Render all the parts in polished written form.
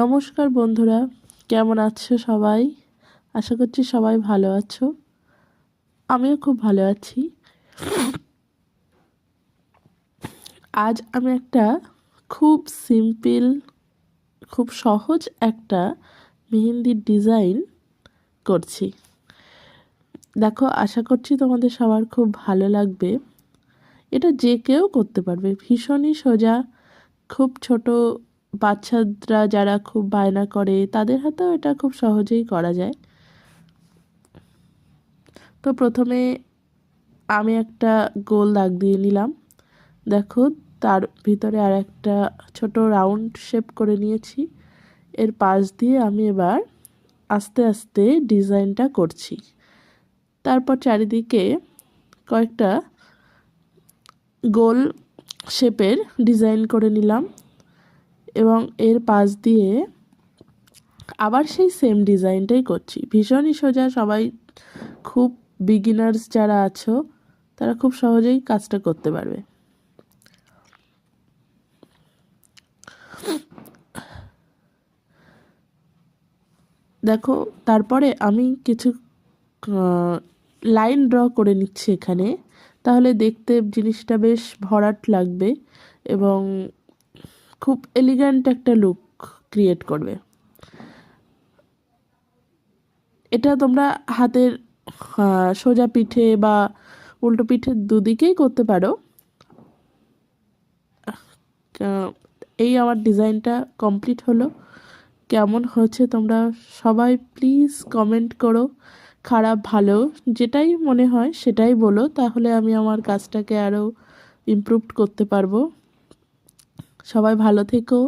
নমস্কার বন্ধুরা, কেমন আছো সবাই? আশা করছি সবাই ভালো আছো। আমিও খুব ভালো আছি। আজ আমি একটা খুব সিম্পল, খুব সহজ একটা মেহেন্দির ডিজাইন করছি। দেখো, আশা করছি তোমাদের সবার খুব ভালো লাগবে। এটা যে কেউ করতে পারবে, ভীষণই সোজা। খুব ছোট বাচ্চারা যারা খুব বায়না করে তাদের হাতেও এটা খুব সহজেই করা যায়। তো প্রথমে আমি একটা গোল দাগ দিয়ে নিলাম। দেখো, তার ভিতরে আর একটা ছোট রাউন্ড শেপ করে নিয়েছি। এর পাশ দিয়ে আমি এবার আস্তে আস্তে ডিজাইনটা করছি। তারপর চারিদিকে কয়েকটা গোল শেপের ডিজাইন করে নিলাম এবং এর পাশ দিয়ে আবার সেই সেম ডিজাইনটাই করছি। ভীষণই সোজা, সবাই খুব বিগিনার্স যারা আছো তারা খুব সহজেই কাজটা করতে পারবে। দেখো, তারপরে আমি কিছু লাইন ড্র করে নিচ্ছি এখানে, তাহলে দেখতে জিনিসটা বেশ ভরাট লাগবে এবং খুব এলিগ্যান্ট একটা লুক ক্রিয়েট করবে। এটা তোমরা হাতের সোজা পিঠে বা উল্টো পিঠে দুদিকেই করতে পারো। এই আমার ডিজাইনটা কমপ্লিট হলো। কেমন হয়েছে তোমরা সবাই প্লিজ কমেন্ট করো। খারাপ ভালো যেটাই মনে হয় সেটাই বলো, তাহলে আমি আমার কাজটাকে আরও ইমপ্রুভ করতে পারবো। সবাই ভালো থেকো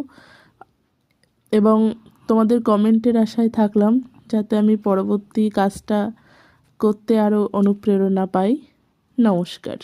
এবং তোমাদের কমেন্টের আশায় থাকলাম, যাতে আমি পরবর্তী কাজটা করতে আরও অনুপ্রেরণা পাই। নমস্কার।